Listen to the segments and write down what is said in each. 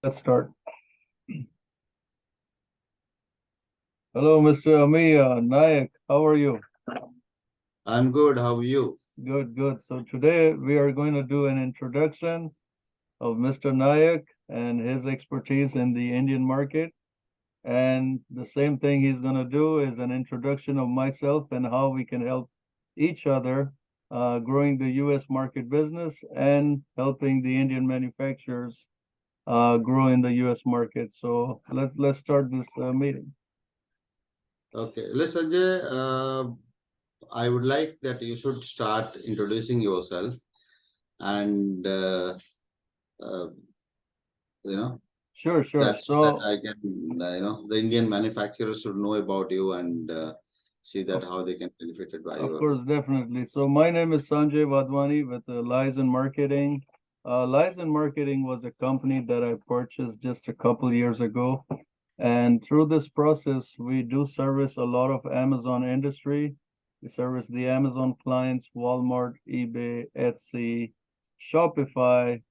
Let's start. Hello, Mr. Amiya Nayak. How are you? I'm good. How are you? Good, good. So today we are going to do an introduction of Mr. Nayak and his expertise in the Indian market. And the same thing he's going to do is an introduction of myself and how we can help each other growing the U.S. market business and helping the Indian manufacturers grow in the U.S. market. So let's start this meeting. Okay. Listen, Sanjay, I would like that you should start introducing yourself and, uh, you know, Sure, sure. that So I can, the Indian manufacturers should know about you and see that of how they can benefit it by Of your. course, definitely. So my name is Sanjay Vadwani with Lizen Marketing. Lizen Marketing was a company that I purchased just a couple years ago. And through this process, we do service a lot of Amazon industry. We service the Amazon clients, Walmart, eBay, Etsy, Shopify,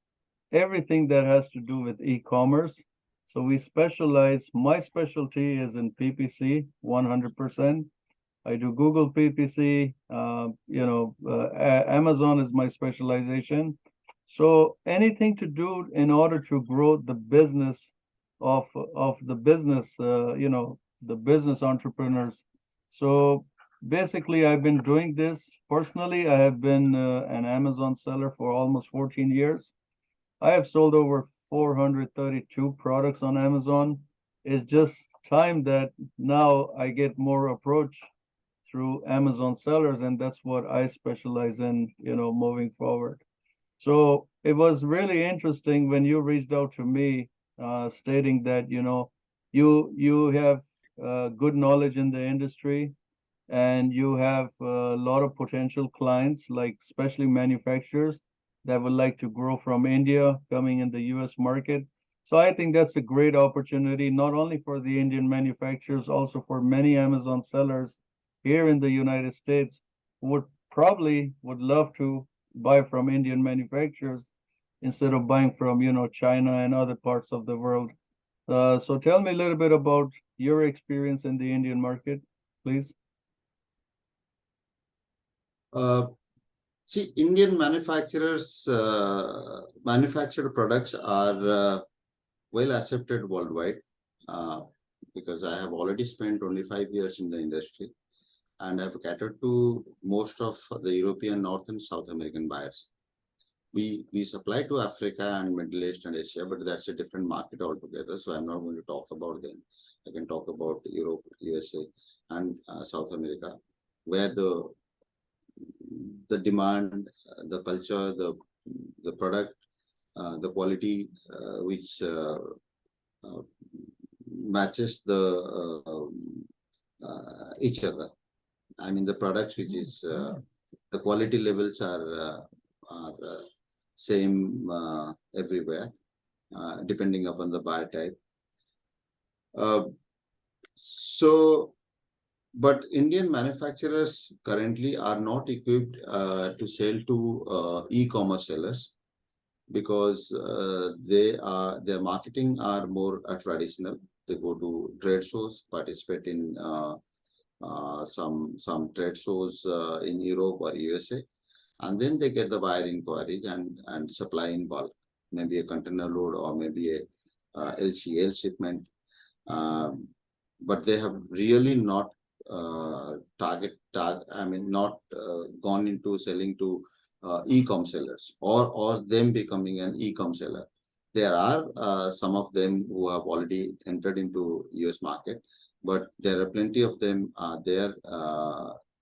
everything that has to do with e-commerce. So we specialize, my specialty is in PPC 100%. I do Google PPC. Amazon is my specialization. So anything to do in order to grow the business of the business, the business entrepreneurs. So basically, I've been doing this personally. I have been an Amazon seller for almost 14 years. I have sold over 432 products on Amazon. It's just time that now I get more approach through Amazon sellers, and that's what I specialize in, moving forward. So it was really interesting when you reached out to me, stating that, you have good knowledge in the industry and you have a lot of potential clients, like especially manufacturers that would like to grow from India coming in the US market. So I think that's a great opportunity, not only for the Indian manufacturers, also for many Amazon sellers here in the United States who would love to buy from Indian manufacturers instead of buying from, China and other parts of the world. So tell me a little bit about your experience in the Indian market, please. See, Indian manufacturers manufactured products are well accepted worldwide because I have already spent 25 years in the industry and have catered to most of the European, North and South American buyers. We supply to Africa and Middle East and Asia, but that's a different market altogether. So I'm not going to talk about them. I can talk about Europe, USA, and South America, where the demand, the culture, the product, the quality, which matches the each other. I mean, the products which is the quality levels are same everywhere, depending upon the buyer type. So, but Indian manufacturers currently are not equipped to sell to e-commerce sellers because their marketing are more traditional. They go to trade shows, participate in some trade shows in Europe or USA, and then they get the buyer inquiries and supply in bulk, maybe a container load or maybe a LCL shipment. But they have really not not gone into selling to e-com sellers or them becoming an e-com seller. There are some of them who have already entered into US market, but there are plenty of them there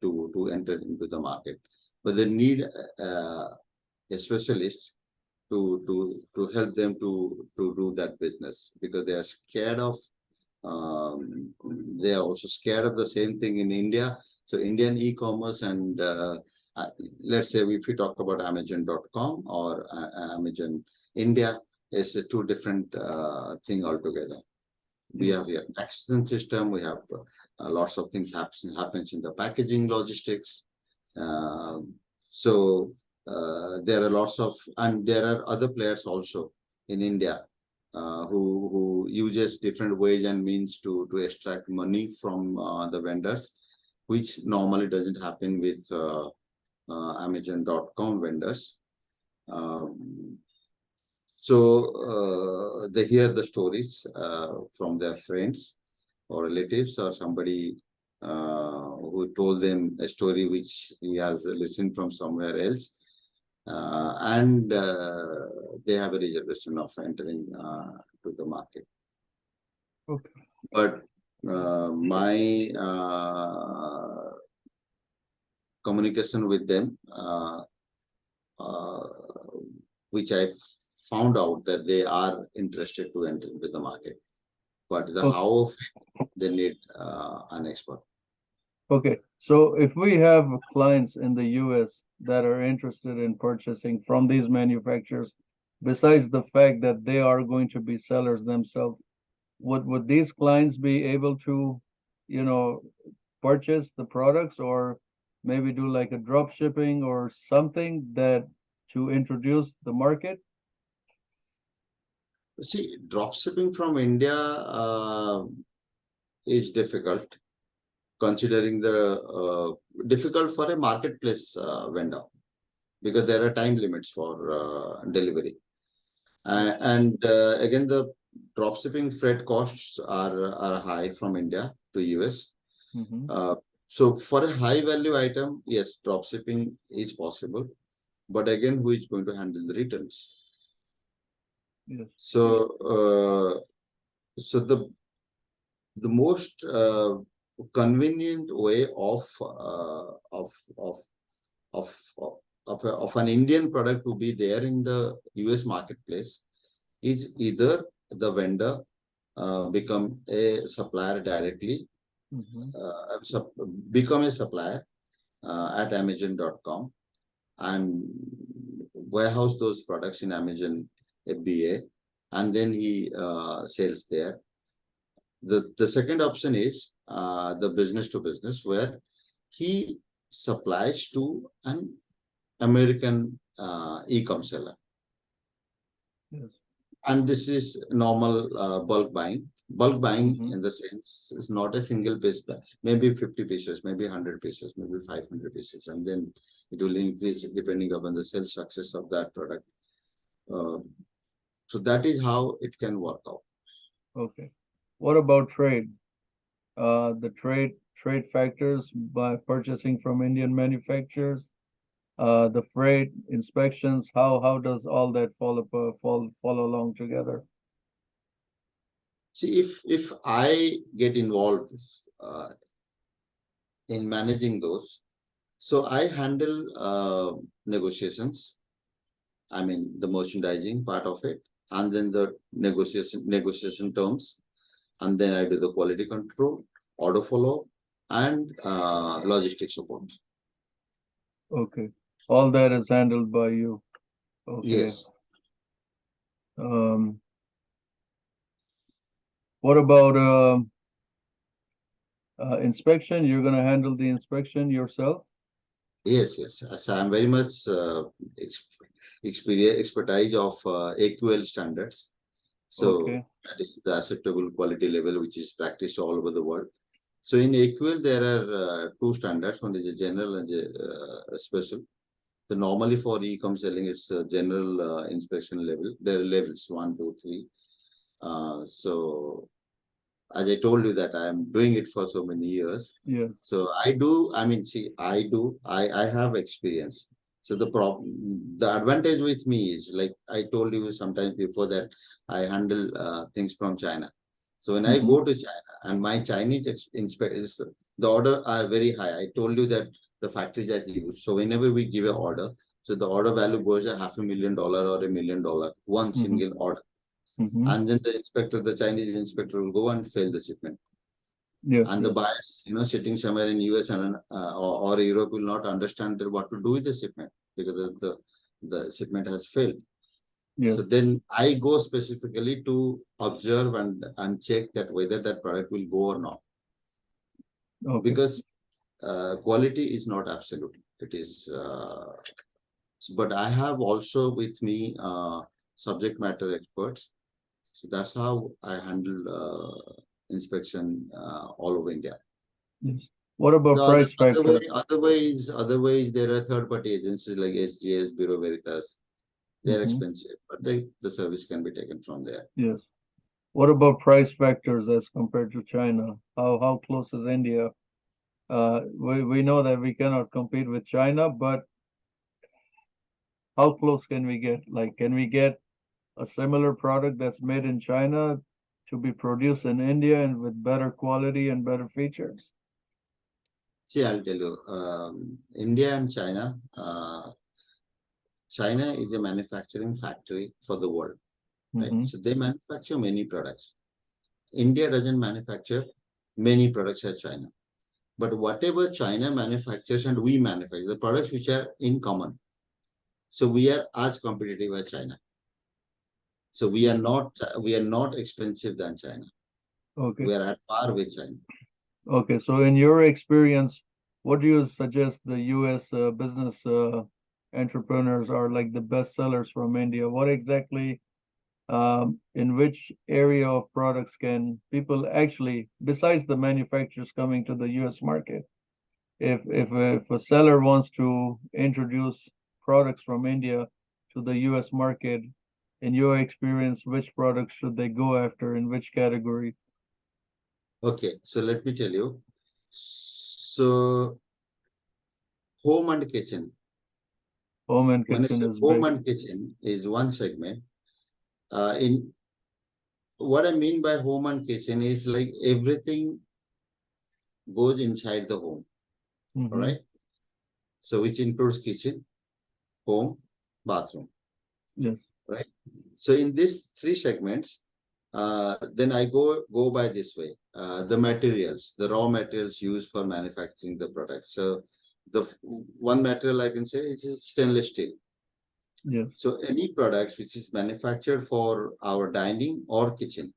to enter into the market. But they need a specialist to help them to do that business because they are scared of they are also scared of the same thing in India. So Indian e-commerce and let's say if we talk about Amazon.com or Amazon India, is a two different thing altogether. We have here taxation system. We have lots of things happens in the packaging logistics. So there are lots of, and there are other players also in India who uses different ways and means to extract money from the vendors, which normally doesn't happen with Amazon.com vendors. Um, so they hear the stories from their friends or relatives or somebody who told them a story which he has listened from somewhere else. And they have a reservation of entering to the market. Okay. But my communication with them, which I found out that they are interested to enter into the market, but the Okay. how of it, they need an expert. Okay, so if we have clients in the US that are interested in purchasing from these manufacturers, besides the fact that they are going to be sellers themselves, would these clients be able to, you know, purchase the products or maybe do like a drop shipping or something that to introduce the market? See, drop shipping from India is difficult, considering the difficult for a marketplace vendor, because there are time limits for delivery. And again, the dropshipping freight costs are high from India to US. Mhm. So for a high value item, yes, dropshipping is possible. But again, who is going to handle the returns? Yes. So the most convenient way of of of of of an Indian product to be there in the US marketplace is either the vendor become a supplier directly, Mhm. become a supplier at Amazon.com and warehouse those products in Amazon FBA, and then he sells there. The second option is the business to business, where he supplies to an American e-com seller. Yes. And this is normal bulk buying. Bulk buying Mhm. in the sense is not a single piece, maybe 50 pieces, maybe 100 pieces, maybe 500 pieces, and then it will increase depending upon the sales success of that product. So that is how it can work out. Okay. What about trade? The trade factors by purchasing from Indian manufacturers, the freight inspections, how does all that follow along together? See, if I get involved in managing those, so I handle negotiations. I mean the merchandising part of it, and then the negotiation terms, and then I do the quality control, order follow, and logistics support. Okay, all that is handled by you. Okay. Yes. Um, what about inspection? You're gonna handle the inspection yourself? Yes, yes. So I'm very much expertise of AQL standards. So Okay. that is the acceptable quality level, which is practiced all over the world. So in AQL, there are two standards. One is a general and a special. So normally for e-com selling, it's a general inspection level. There are levels 1, 2, 3. So as I told you that I am doing it for so many years. Yes. So I do, I mean, see, I have experience. So the problem, the advantage with me is like I told you sometimes before that I handle things from China. So when I Mhm. go to China and my Chinese inspectors, the order are very high. I told you that the factories that use. So whenever we give an order, so the order value goes at $500,000 or $1 million, one Mhm. single order. Mhm. And then the inspector, the Chinese inspector will go and fail the shipment. Yes. And the Yes. buyers, sitting somewhere in US and or Europe will not understand that what to do with the shipment because the shipment has failed. Yes. So then I go specifically to observe and check that whether that product will go or not. Okay. Because quality is not absolute. It is, but I have also with me subject matter experts So that's how I handle inspection all over India. Yes. What about The price factor? otherwise, there are third-party agencies like SGS, Bureau Veritas. They're Mhm. expensive, but the service can be taken from there. Yes. What about price factors as compared to China? How close is India? We know that we cannot compete with China, but how close can we get? Like, can we get a similar product that's made in China to be produced in India and with better quality and better features? See, I'll tell you, India and China, China is a manufacturing factory for the world, right? Mhm. So they manufacture many products. India doesn't manufacture many products as China. But whatever China manufactures and we manufacture, the products which are in common. So we are as competitive as China. So we are not expensive than China. Okay. We are at par with China. Okay, so in your experience, what do you suggest the US business entrepreneurs are like the best sellers from India? What exactly, in which area of products can people actually, besides the manufacturers coming to the US market, if a seller wants to introduce products from India to the US market, in your experience, which products should they go after in which category? Okay, so let me tell you. So home and kitchen. Home and When I kitchen say is home big. and kitchen is one segment. In what I mean by home and kitchen is like everything goes inside the home. All Mm-hmm. right. So which includes kitchen, home, bathroom. Yes. Right. So in these three segments, then I go by this way. The materials, the raw materials used for manufacturing the product. So the one material I can say is stainless steel. Yes. So any product which is manufactured for our dining or kitchen,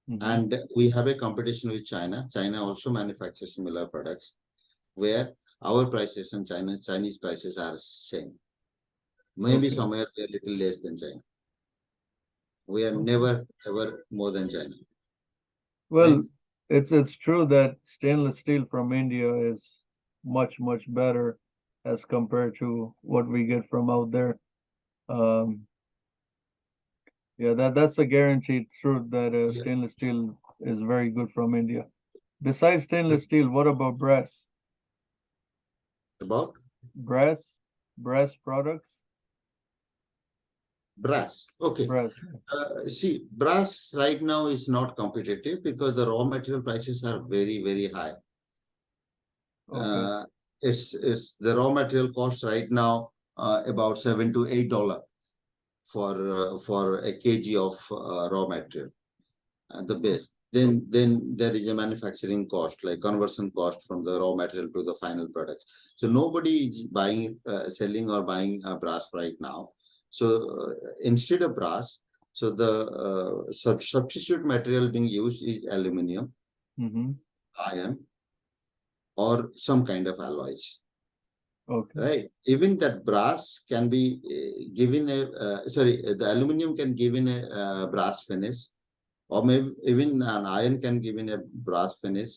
Mm-hmm. and we have a competition with China. China also manufactures similar products, where our prices and Chinese prices are same. Maybe Okay. somewhere a little less than China. We are Okay. never ever more than China. Well, Right? it's true that stainless steel from India is much better as compared to what we get from out there. Um, yeah, that's a guaranteed truth that Yeah. stainless steel is very good from India. Besides stainless steel, what about brass? About Brass products? brass. Okay. Brass. See, brass right now is not competitive because the raw material prices are very high. Okay. It's the raw material cost right now about $7 to $8 for a kg of raw material at the base. Then there is a manufacturing cost, like conversion cost from the raw material to the final product. So nobody is buying, selling or buying brass right now. So instead of brass, so the substitute material being used is aluminum, Mm-hmm. iron, or some kind of alloys. Okay. Right. Even that brass can be given a, the aluminum can give in a brass finish, or maybe even an iron can give in a brass finish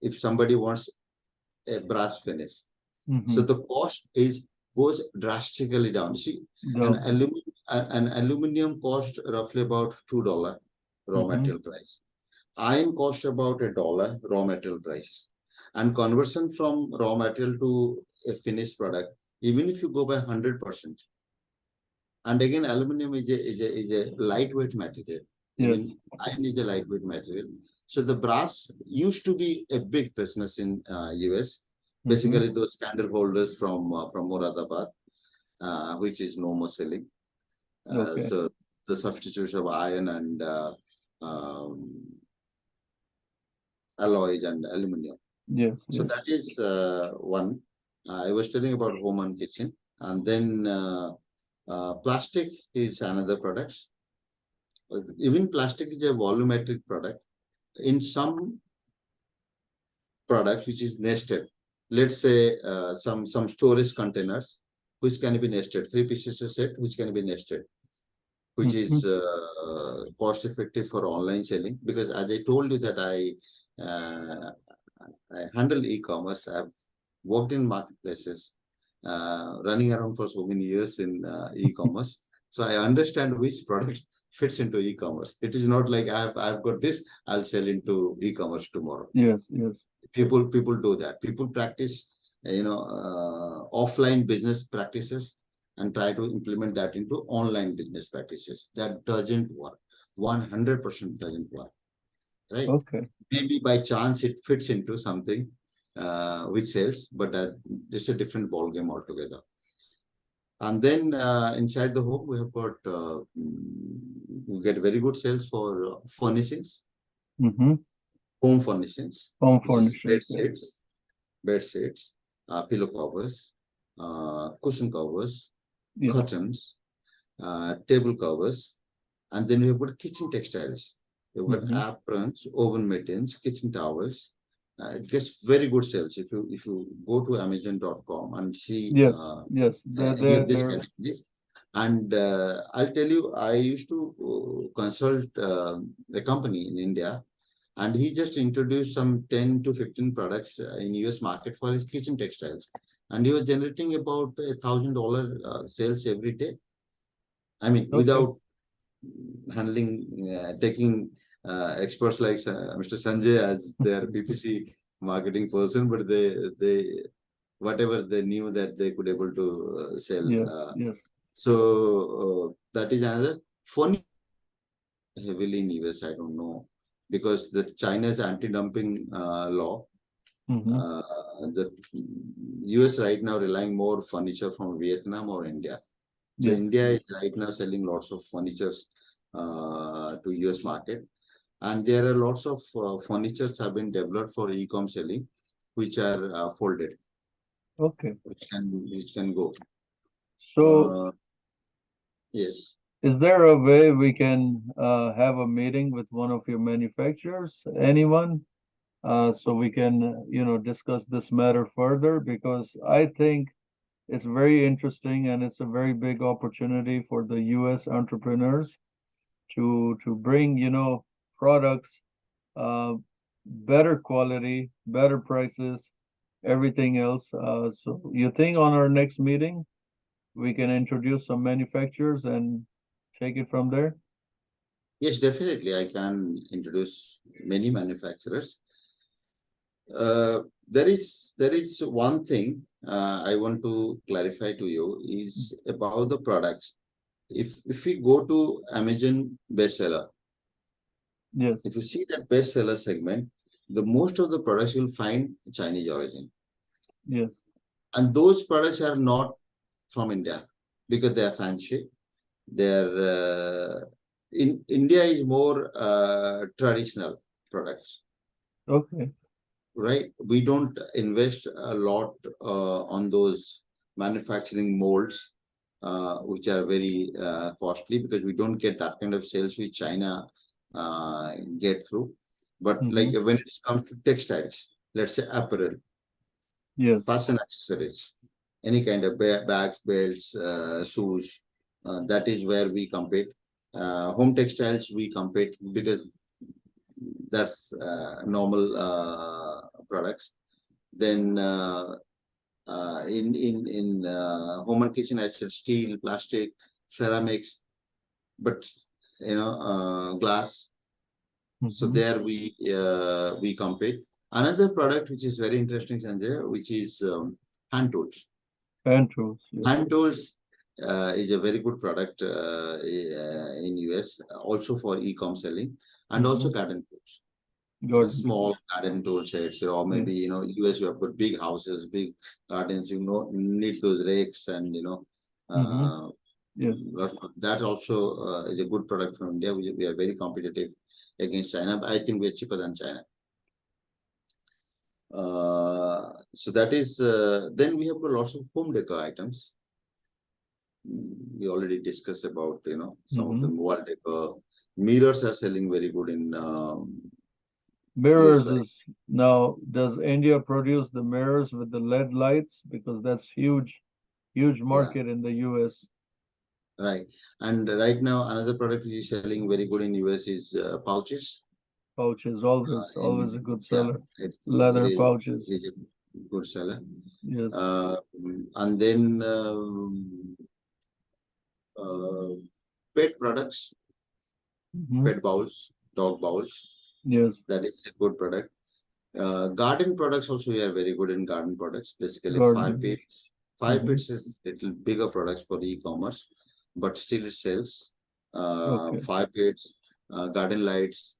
if somebody wants a brass finish. Mm-hmm. So the cost goes drastically down. See, an aluminum cost roughly about $2 raw material price. Iron cost about $1 raw material price. And conversion from raw material to a finished product, even if you go by 100%. And again, aluminum is a lightweight material. Yes. Even iron is a lightweight material. So the brass used to be a big business in US. Basically, those candle holders from Moradabad, which is no more selling. Okay. So the substitution of iron and alloys and aluminum. Yes. So Yes. that is one. I was telling about home and kitchen, and then plastic is another product. Even plastic is a volumetric product. In some products which is nested, let's say some storage containers which can be nested, 3 pieces of set which can be nested, which is cost effective for online selling. Because as I told you that I handle e-commerce. I've worked in marketplaces, running around for so many years in e-commerce. So I understand which product fits into e-commerce. It is not like I've got this, I'll sell into e-commerce tomorrow. Yes, yes. People do that. People practice, offline business practices and try to implement that into online business practices. That doesn't work. 100% doesn't work. Right? Okay. Maybe by chance it fits into something which sells, but it's a different ball game altogether. And then inside the home, we have got we get very good sales for furnishings, home furnishings, Home furnishings, bed sets, pillow covers, cushion covers, yeah. curtains, table covers, and then we have got kitchen textiles. We've got aprons, oven mittens, kitchen towels. It gets very good sales if you go to Amazon.com and see yes, any of these categories. And I'll tell you, I used to consult a company in India, and he just introduced some 10 to 15 products in US market for his kitchen textiles, and he was generating about $1,000 sales every day. I mean, without handling, taking experts like Mr. Sanjay as their PPC marketing person, but they whatever they knew that they could able to sell. Yes. So that is another funny heavily in US. I don't know, because the China's anti-dumping law. The US right now relying more furniture from Vietnam or India. So India is right now selling lots of furnitures to US market, and there are lots of furnitures have been developed for e-com selling, which are folded. Okay. Which can go. So yes. Is there a way we can have a meeting with one of your manufacturers, anyone, so we can, discuss this matter further? Because I think it's very interesting and it's a very big opportunity for the US entrepreneurs to bring, products, better quality, better prices, everything else. So you think on our next meeting, we can introduce some manufacturers and take it from there? Yes, definitely. I can introduce many manufacturers. There is one thing I want to clarify to you is about the products. If we go to Amazon bestseller, yes, if you see that bestseller segment, the most of the products you'll find Chinese origin. Yes. And those products are not from India because they are fancy. They're in India is more traditional products. Okay. Right. We don't invest a lot on those manufacturing molds, which are very costly, because we don't get that kind of sales which China get through. But like when it comes to textiles, let's say apparel, yes, fashion accessories, any kind of bags, belts, shoes, that is where we compete. Home textiles we compete because that's normal products. Then in home and kitchen, I said steel, plastic, ceramics, but glass. So there we compete. Another product which is very interesting, Sanjay, which is hand tools. Hand tools. Yes. Hand tools is a very good product in US, also for e-com selling, and also garden tools. Small garden tool sets, or maybe US you have got big houses, big gardens, need those rakes, and yes, that also is a good product from India. We are very competitive against China, but I think we are cheaper than China. So that is then we have got lots of home decor items. We already discussed about some of the wall decor. Mirrors are selling very good in mirrors. Is now, does India produce the mirrors with the LED lights? Because that's huge market in the US. Right. And right now, another product which is selling very good in US is pouches. Pouches, always a good Yeah, seller. it Leather is pouches. a good seller. Yes. And then uh, pet products, Mhm. pet bowls, dog bowls. Yes. That is a good product. Garden products also we are very good in garden products. Basically, fire Gardening. pits. Fire Mhm. pits is little bigger products for e-commerce, but still it sells. Okay. Fire pits, garden lights,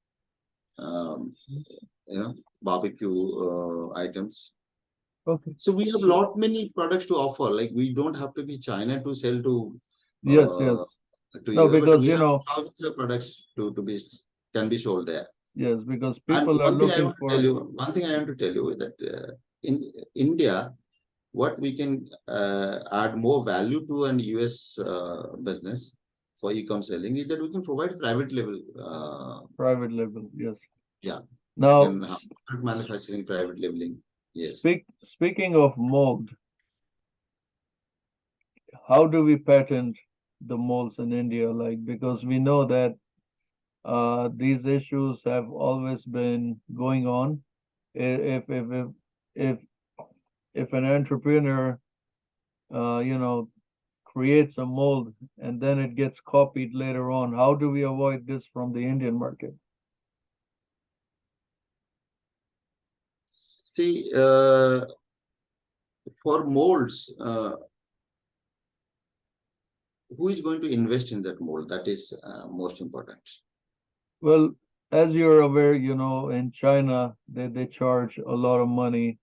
um, barbecue items. Okay. So we have So lot many products to offer. Like we don't have to be China to sell yes, uh, yes. to No, you, but because we you have know, thousands of products to be can be sold there. yes, because And people are one thing I looking want to tell for. you, one thing I want to tell you is that in India, what we can add more value to an US business for e-com selling is that we can provide private label. Private label. Yes. Yeah, we Now, can have manufacturing private labeling. Yes. speaking of mold, how do we patent the molds in India? Like, because we know that these issues have always been going on. If if an entrepreneur, you know, creates a mold and then it gets copied later on, how do we avoid this from the Indian market? See, for molds, who is going to invest in that mold? That is most important. Well, as you're aware, you know, in China, they charge a lot of money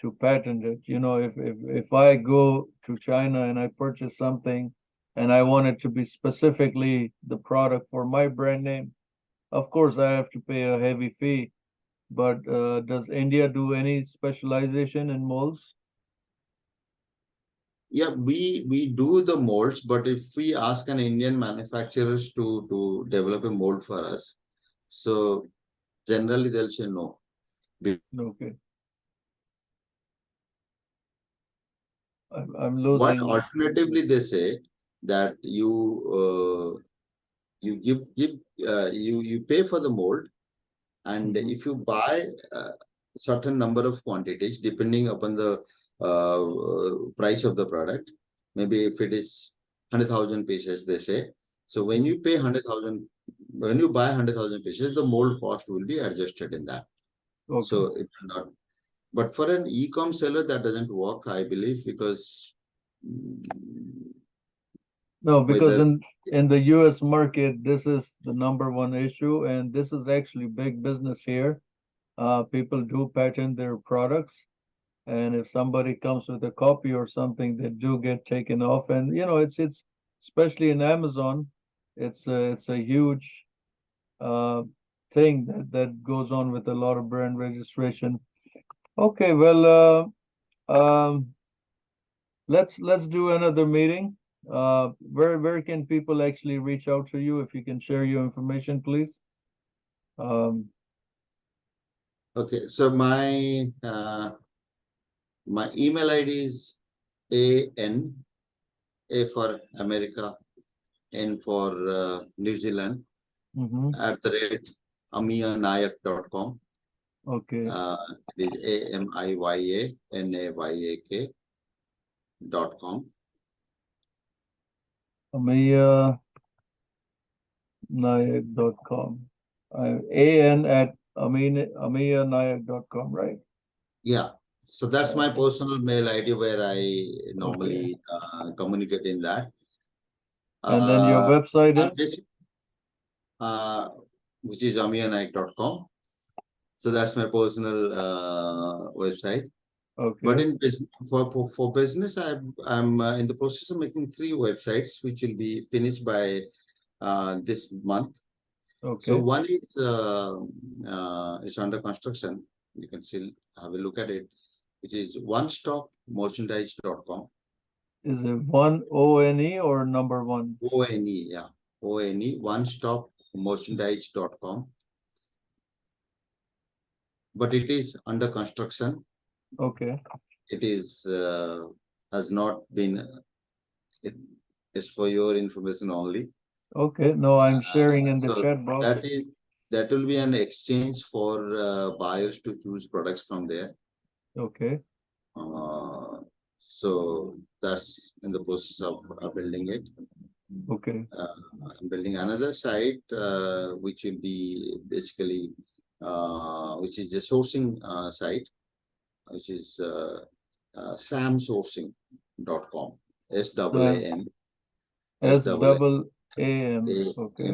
to patent it. You know, if I go to China and I purchase something and I want it to be specifically the product for my brand name, of course I have to pay a heavy fee. But does India do any specialization in molds? Yeah, we do the molds, but if we ask an Indian manufacturers to develop a mold for us, so generally they'll say no. Okay, I'm What losing. alternatively they say that you give you pay for the mold, and Mhm. if you buy a certain number of quantities depending upon the price of the product, maybe if it is 100,000 pieces, they say. So when you pay 100,000, when you buy 100,000 pieces, the mold cost will be adjusted in that. Okay. So it will not. But for an e-com seller, that doesn't work, I believe, because No, because whether in the US market, this is the number one issue, and this is actually big business here. People do patent their products, and if somebody comes with a copy or something, they do get taken off. And you know, it's especially in Amazon, it's a huge uh thing that goes on with a lot of brand registration. Okay, well, let's do another meeting. Where can people actually reach out to you if you can share your information, please? Um, okay, so my email ID is A for America, N for New Zealand, mhm, @ amiyanayak.com. okay. It is AMIYANAYAK.com. AmiyaNayak.com. AN@AmiyaNayak.com, right? Yeah. So that's my Okay. personal mail ID where I Okay. normally communicate in that. And then your website I'm is? basically, which is amiyanayak.com. So that's my personal website. But Okay. in business, for business, I'm in the process of making 3 websites, which will be finished by this month. So Okay. one is under construction. You can still have a look at it, which is onestopmerchandise.com. Is it one ONE or number one? ONE, yeah. ONE, onestopmerchandise.com. But it is under construction. Okay. It is has not been it, It's for your information only. Okay, no, I'm sharing in the So chat box. that will be an exchange for buyers to choose products from there. Okay, So that's in the process of building it. okay, I'm building another site, which will be basically, which is the sourcing site, which is samsourcing.com. SAAM. SAAM. Okay,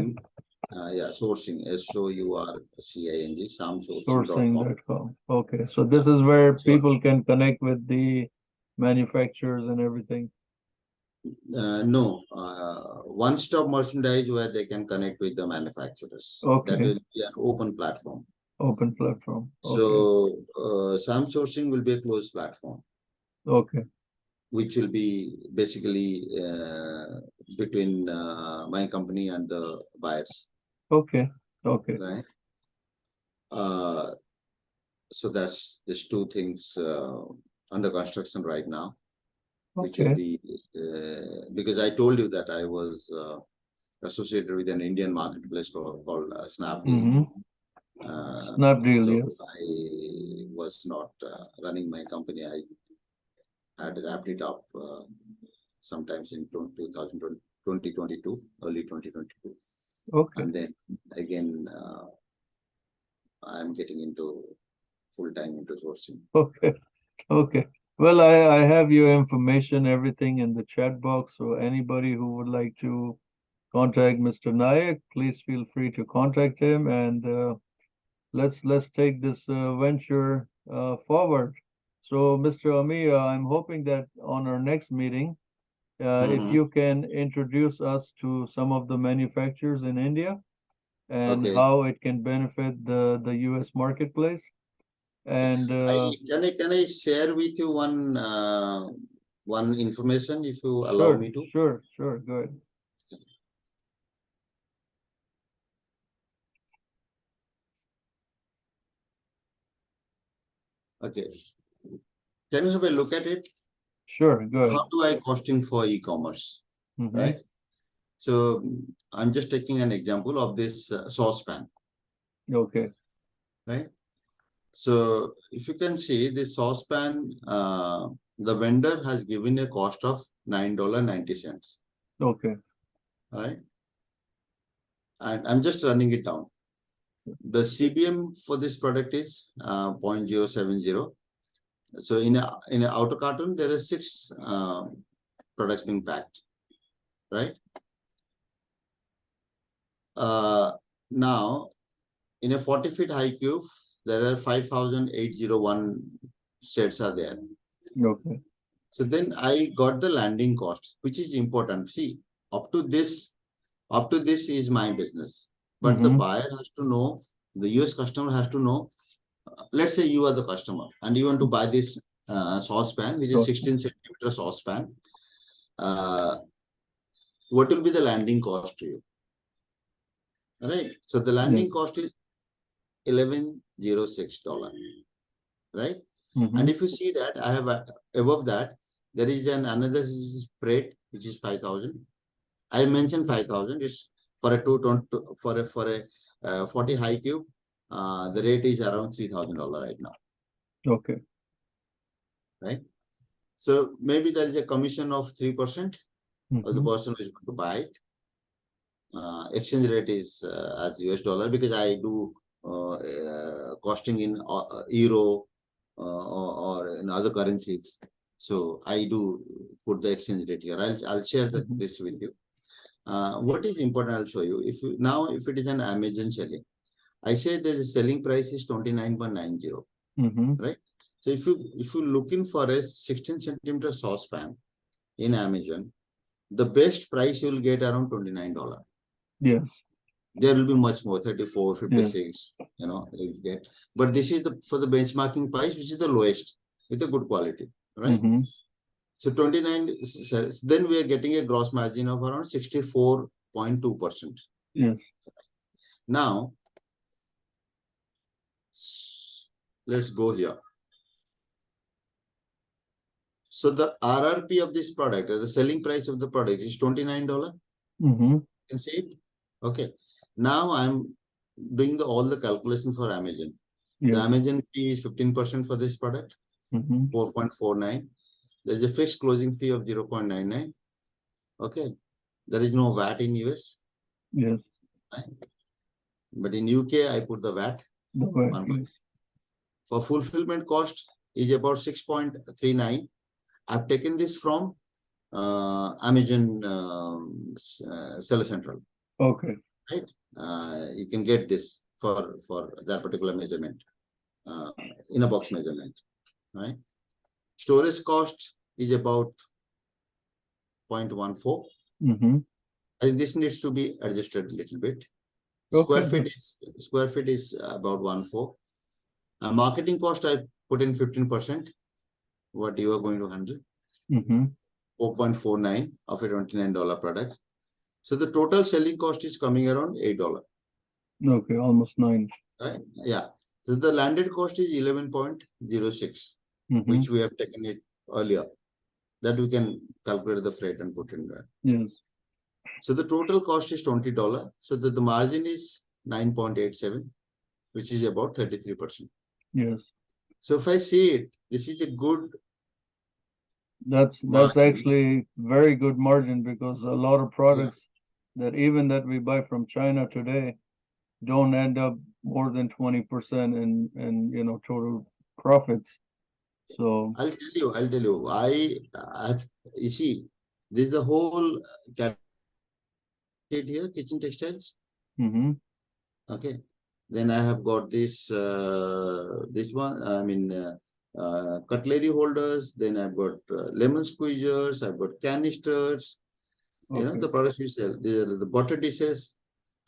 Yeah, sourcing, SOURCING, samsourcing.com. sourcing.com. Okay, so this is where people can connect with the manufacturers and everything. No, one-stop merchandise where they can connect with the manufacturers. Okay. That will be an open platform. Open platform. Okay, So samsourcing will be a closed platform, okay, which will be basically between my company and the buyers, okay, okay, right? So that's these two things under construction right now, which will okay. be because I told you that I was associated with an Indian marketplace called Snapdeal. Mm-hmm. Snapdeal, So yes. I was not running my company. I had wrapped it up sometimes in 2022, early 2022. Okay, And then again, I'm getting into full-time into sourcing. okay, okay. Well, I have your information, everything in the chat box. So anybody who would like to contact Mr. Nayak, please feel free to contact him, and let's take this venture forward. So, Mr. Amir, I'm hoping that on our next meeting, if Mhm. you can introduce us to some of the manufacturers in India and Okay. how it can benefit the U.S. marketplace. And Can I share with you one information if you allow me to? sure, go ahead. Okay. Can you have a look at it? Sure, go ahead. How do I costing for e-commerce? Mhm. Right. So I'm just taking an example of this saucepan. Okay, Right. So if you can see this saucepan, the vendor has given a cost of $9.90. okay, Right. And I'm just running it down. The CBM for this product is 0.070. So in a outer carton, there are 6 products being packed, right? Now, in a 40-feet high cube, there are 5,801 sheds are there. okay. So then I got the landing cost, which is important. See, up to this is my business, but the Mhm. buyer has to know, the US customer has to know. Let's say you are the customer and you want to buy this saucepan, which is 16 centimeter saucepan. What will be the landing cost to you? Right. So the landing cost is $11.06. Right. And if you see that I have above that, there is another spread which is 5,000. I mentioned 5,000 is for a 40 high cube. The rate is around $3,000 right now. Okay. Right. So maybe there is a commission of 3% of the person who is going to buy it. Exchange rate is as US dollar because I do costing in euro or in other currencies. So I do put the exchange rate here. I'll share this with you. What is important, I'll show you. If it is an Amazon selling, I say the selling price is 29.90, right? So if you looking for a 16 centimeter saucepan in Amazon, the best price you will get around $29. Yes. There will be much more, 34, 56, you know, you get. But this is for the benchmarking price, which is the lowest with a good quality, right? So 29, then we are getting a gross margin of around 64.2%. Yes. Now, let's go here. So the RRP of this product, the selling price of the product is $29. Mm-hmm. You can see it. Okay. Now I'm doing all the calculation for Amazon. The Yes. Amazon fee is 15% for this product, Mm-hmm. 4.49. There's a fixed closing fee of 0.99. Okay. There is no VAT in US. Yes. Right? But in UK, I put the VAT. The VAT, yes. For fulfillment cost is about 6.39. I've taken this from Amazon Seller Central. Okay. Right? You can get this for that particular measurement, in a box measurement. Right? Storage cost is about 0.14. Mm-hmm. I think this needs to be adjusted a little bit. Okay. Square feet is about 1.4. Marketing cost I put in 15%. What you are going to handle? Mm-hmm. 4.49 of a $29 product. So the total selling cost is coming around $8. Okay, almost 9. Right? Yeah. So the landed cost is 11.06, Mm-hmm. which we have taken it earlier. That we can calculate the freight and put in there. Yes. So the total cost is $20. So that the margin is 9.87, which is about 33%. Yes. So if I see it, this is a good That's margin. actually very good margin, because a lot of products that even that we buy from China today don't end up more than 20% in total profits. So I'll tell you. You see, this is the whole category here, kitchen textiles. mm-hmm. Okay. Then I have got this one. I mean, cutlery holders. Then I've got lemon squeezers. I've got canisters. You know, Okay. the products we sell. The butter dishes.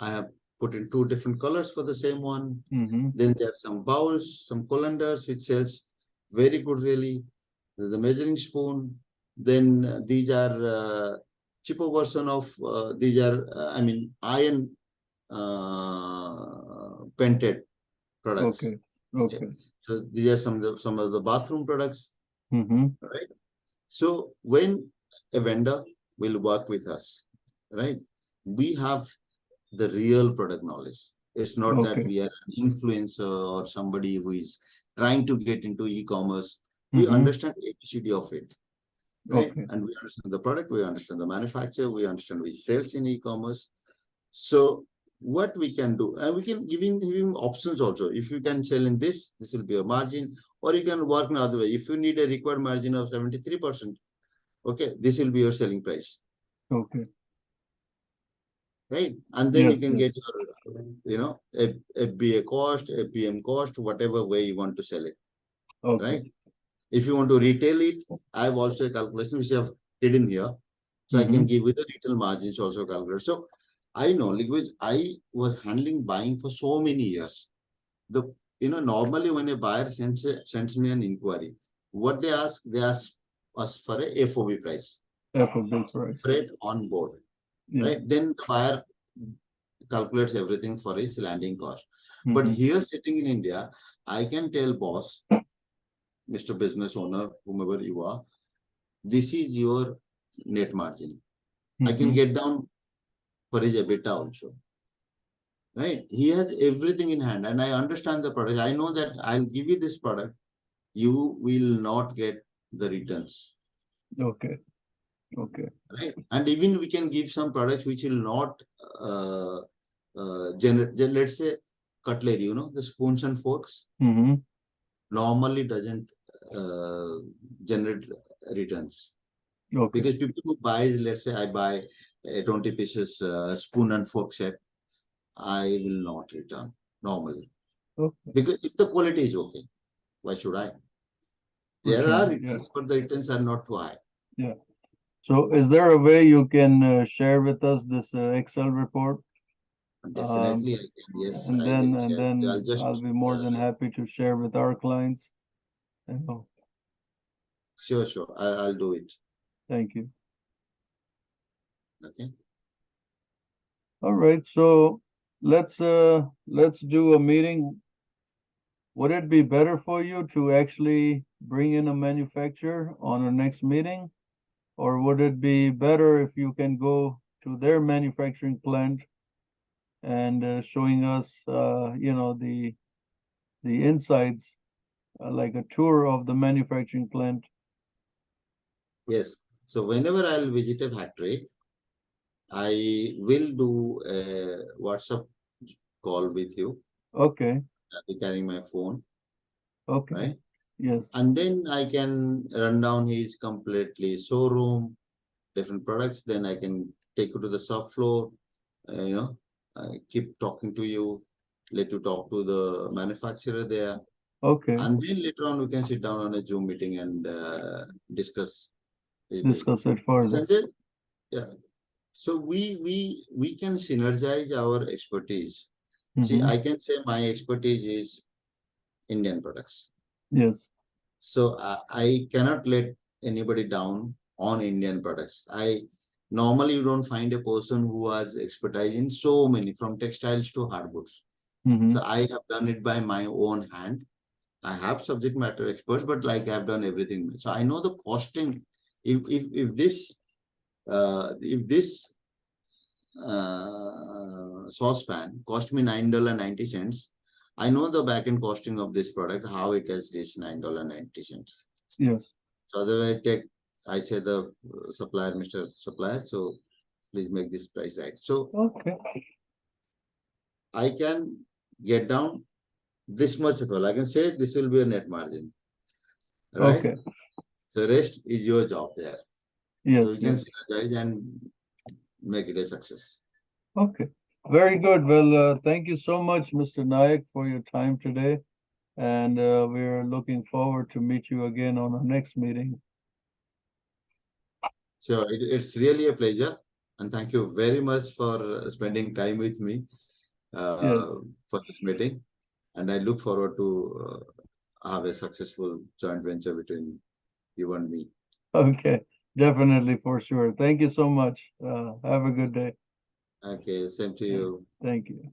I have put in 2 different colors for the same one. Mm-hmm. Then there are some bowls, some colanders, which sells very good, really. The measuring spoon. Then these are cheaper version of these are I mean iron painted products. Okay. Okay. So these are some of the bathroom products, Mm-hmm. right? So when a vendor will work with us, right, we have the real product knowledge. It's not that Okay. we are an influencer or somebody who is trying to get into e-commerce. We Mm-hmm. understand ABCD of it, right? Okay. And we understand the product, we understand the manufacturer, we understand which sells in e-commerce. So what we can do, and we can give him options also. If you can sell in this will be a margin, or you can work another way. If you need a required margin of 73%, okay, this will be your selling price. Okay. Right? And then Yes, you can yes. get your, a BA cost, a PM cost, whatever way you want to sell it. Okay. Right? If you want to retail it, I have also a calculation which I have hidden here. So I can give you the retail margins also calculated. So I know, because I was handling buying for so many years. Normally when a buyer sends me an inquiry, what they ask us for a FOB price. FOB price. Freight on board. Yes. Right? Then the buyer calculates everything for his landing cost. But here sitting in India, I can tell boss, Mr. Business Owner, whomever you are, this is your net margin. I can get down for his EBITDA also. Right? He has everything in hand, and I understand the product. I know that I'll give you this product. You will not get the returns. Okay. Okay. Right? And even we can give some products which will not generate, let's say cutlery, the spoons and forks normally doesn't generate returns. Okay. Because people who buys, let's say I buy a 20 pieces spoon and fork set, I will not return normally. Okay. Because if the quality is okay, why should I? There are returns, but the returns are not too high. Yeah. So is there a way you can share with us this Excel report? Definitely, I can. Yes, And I then will share. I'll be more than happy to share with our clients. Sure. I'll do it. Thank you. Okay. All right. So let's do a meeting would it be better for you to actually bring in a manufacturer on our next meeting? Or would it be better if you can go to their manufacturing plant and showing us, the insides, like a tour of the manufacturing plant? Yes. So whenever I'll visit a factory, I will do a WhatsApp call with you. Okay, I'll be carrying my phone, okay, right? yes, And then I can run down his completely showroom, different products. Then I can take you to the shop floor, keep talking to you, let you talk to the manufacturer there. okay, And then later on, we can sit down on a Zoom meeting and discuss his business. discuss it further. Sanjay, yeah. So we can synergize our expertise. See, Mhm. I can say my expertise is Indian products. Yes, So I cannot let anybody down on Indian products. I normally you don't find a person who has expertise in so many, from textiles to hardwoods. mhm, So I have done it by my own hand. I have subject matter experts, but like I've done everything. So I know the costing. If this saucepan cost me $9.90, I know the back end costing of this product, how it has reached $9.90. yes, So otherwise, I say the supplier, Mr. Supplier, so please make this price right. So okay, I can get down this much of all. I can say this will be a net margin, right? okay, So rest is your job there. yes, So you can yes, synergize and make it a success. okay. Very good. Well, thank you so much, Mr. Nayak, for your time today. And we're looking forward to meet you again on our next meeting. So it's really a pleasure. And thank you very much for spending time with me Yes, for this meeting. And I look forward to have a successful joint venture between you and me. okay, definitely for sure. Thank you so much. Have a good day. Okay, same to Thank you. thank you.